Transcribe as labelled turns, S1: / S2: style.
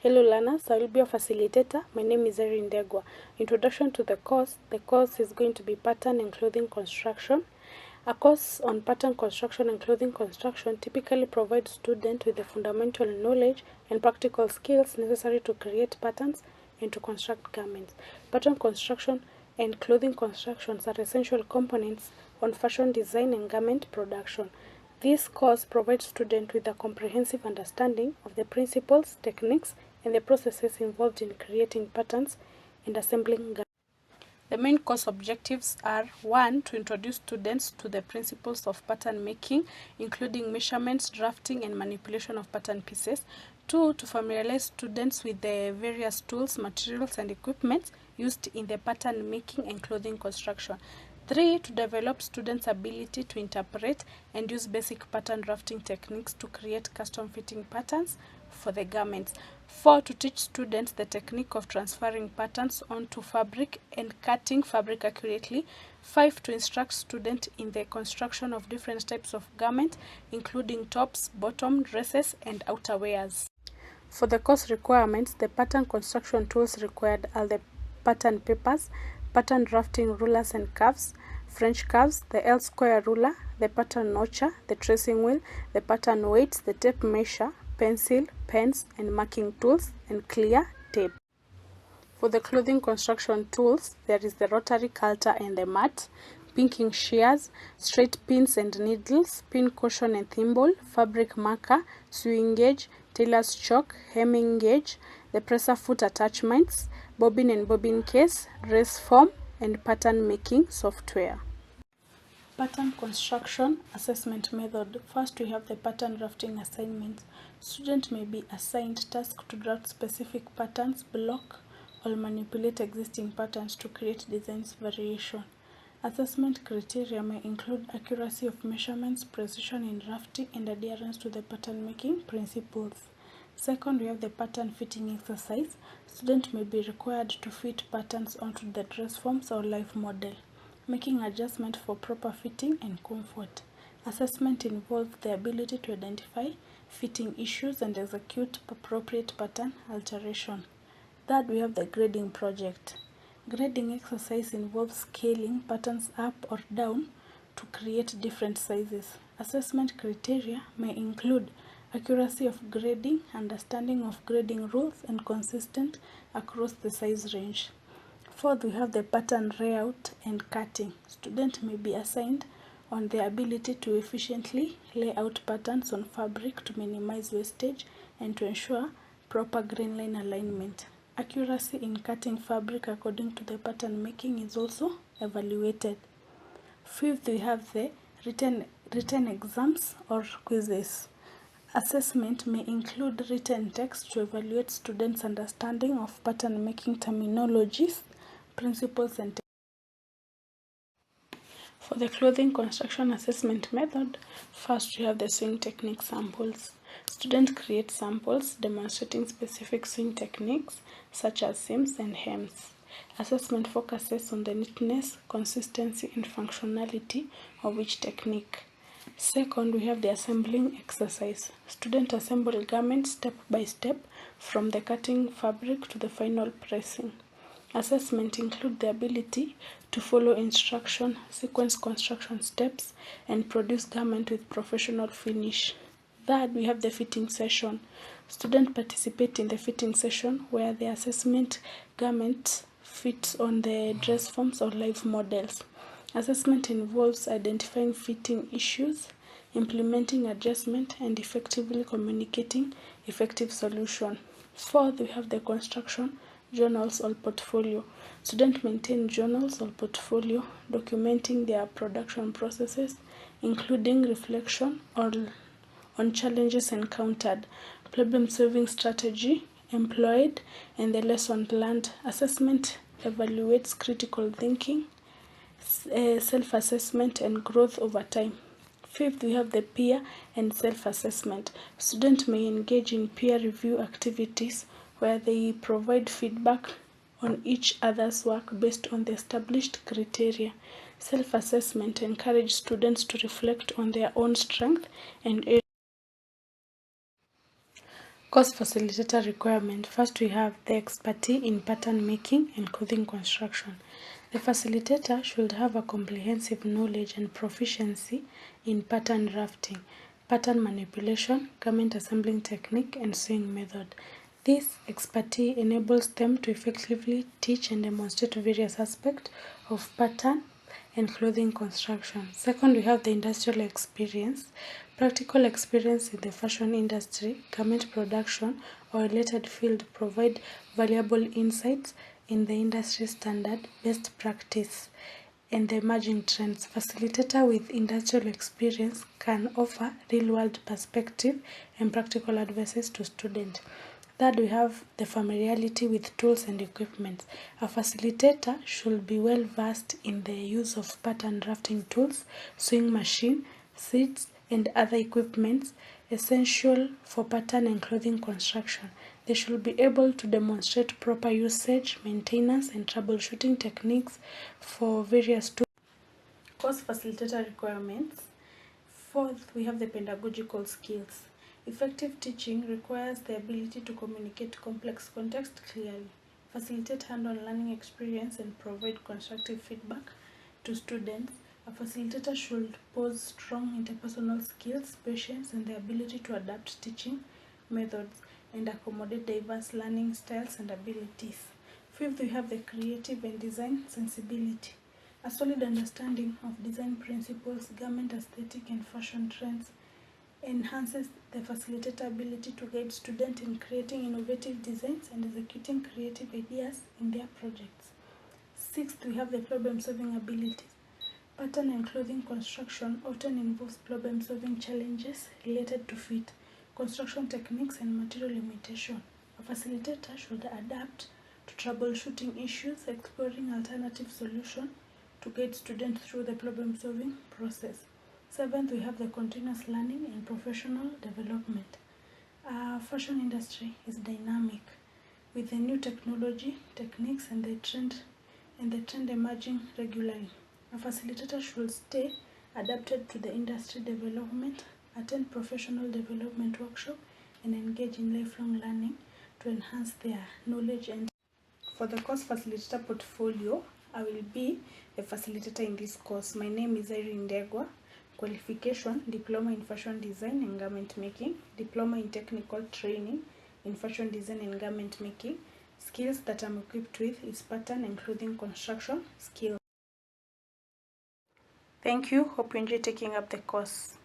S1: Hello learners, I will be your facilitator. My name is Erin Degwa. Introduction to the course. The course is going to be pattern and clothing construction. A course on pattern construction and clothing construction typically provides students with the fundamental knowledge and practical skills necessary to create patterns and to construct garments. Pattern construction and clothing constructions are essential components on fashion design and garment production. This course provides students with a comprehensive understanding of the principles, techniques, and the processes involved in creating patterns and assembling garments. The main course objectives are 1. To introduce students to the principles of pattern making, including measurements, drafting, and manipulation of pattern pieces. 2. To familiarize students with the various tools, materials, and equipment used in the pattern making and clothing construction. 3. To develop students' ability to interpret and use basic pattern drafting techniques to create custom-fitting patterns for the garments. 4. To teach students the technique of transferring patterns onto fabric and cutting fabric accurately. 5. To instruct students in the construction of different types of garments, including tops, bottom, dresses, and outerwears. For the course requirements, the pattern construction tools required are the pattern papers, pattern drafting rulers and curves, French curves, the L-square ruler, the pattern notcher, the tracing wheel, the pattern weights, the tape measure, pencil, pens, and marking tools, and clear tape. For the clothing construction tools, there is the rotary culter and the mat, pinking shears, straight pins and needles, pin cushion and thimble, fabric marker, sewing gauge, tailor's chalk, hemming gauge, the presser foot attachments, bobbin and bobbin case, race form, and pattern making software. Pattern construction assessment method. First, we have the pattern drafting assignments. Students may be assigned tasks to draft specific patterns, block, or manipulate existing patterns to create designs variation. Assessment criteria may include accuracy of measurements, precision in drafting, and adherence to the pattern making principles. Second, we have the pattern fitting exercise. Students may be required to fit patterns onto the dress forms or live model, making adjustment for proper fitting and comfort. Assessment involves the ability to identify fitting issues and execute appropriate pattern alteration. Third, we have the grading project. Grading exercise involves scaling patterns up or down to create different sizes. Assessment criteria may include accuracy of grading, understanding of grading rules, and consistent across the size range. Fourth, we have the pattern layout and cutting. Students may be assigned on the ability to efficiently lay out patterns on fabric to minimize wastage and to ensure proper grain line alignment. Accuracy in cutting fabric according to the pattern making is also evaluated. Fifth, we have the written exams or quizzes. Assessment may include written text to evaluate students' understanding of pattern making terminologies, principles, and for the clothing construction assessment method, first we have the sewing technique samples. Students create samples demonstrating specific sewing techniques such as seams and hems. Assessment focuses on the neatness, consistency, and functionality of each technique. Second, we have the assembling exercise. Students assemble garments step by step from the cutting fabric to the final pressing. Assessment include the ability to follow instruction, sequence construction steps, and produce garment with professional finish. Third, we have the fitting session. Students participate in the fitting session where the assessment garment fits on the dress forms or live models. Assessment involves identifying fitting issues, implementing adjustment, and effectively communicating effective solution. Fourth, we have the construction journals or portfolio. Students maintain journals or portfolio documenting their production processes, including reflection on challenges encountered, problem-solving strategy employed, and the lesson learned. Assessment evaluates critical thinking, self-assessment, and growth over time. Fifth, we have the peer and self-assessment. Students may engage in peer review activities where they provide feedback on each other's work based on the established criteria. Self-assessment encourages students to reflect on their own strengths and Course facilitator requirement. First, we have the expertise in pattern making and clothing construction. The facilitator should have a comprehensive knowledge and proficiency in pattern drafting, pattern manipulation, garment assembling technique, and sewing method. This expertise enables them to effectively teach and demonstrate various aspects of pattern and clothing construction. Second, we have the industrial experience. Practical experience in the fashion industry, garment production, or related field provide valuable insights in the industry standard, best practice, and the emerging trends. Facilitator with industrial experience can offer real-world perspective and practical advices to students. Third, we have the familiarity with tools and equipment. A facilitator should be well versed in the use of pattern drafting tools, sewing machine, seats, and other equipments essential for pattern and clothing construction. They should be able to demonstrate proper usage, maintenance, and troubleshooting techniques for various tools. Course facilitator requirements. Fourth, we have the pedagogical skills. Effective teaching requires the ability to communicate complex context clearly, facilitate hands-on learning experience, and provide constructive feedback to students. A facilitator should possess strong interpersonal skills, patience, and the ability to adapt teaching methods and accommodate diverse learning styles and abilities. Fifth, we have the creative and design sensibility. A solid understanding of design principles, garment aesthetic, and fashion trends enhances the facilitator ability to guide students in creating innovative designs and executing creative ideas in their projects. Sixth, we have the problem-solving abilities. Pattern and clothing construction often involves problem-solving challenges related to fit, construction techniques, and material limitation. A facilitator should adapt to troubleshooting issues, exploring alternative solutions to guide students through the problem-solving process. Seventh, we have the continuous learning and professional development. Fashion industry is dynamic with the new technology, techniques, and the trend emerging regularly. A facilitator should stay adapted to the industry development, attend professional development workshop, and engage in lifelong learning to enhance their knowledge. And for the course facilitator portfolio, I will be the facilitator in this course. My name is Irene Ndegwa. Qualification: Diploma in Fashion Design and Garment Making, Diploma in Technical Training in Fashion Design and Garment Making. Skills that I'm equipped with is pattern and clothing construction skills. Thank you. Hope you enjoy taking up the course.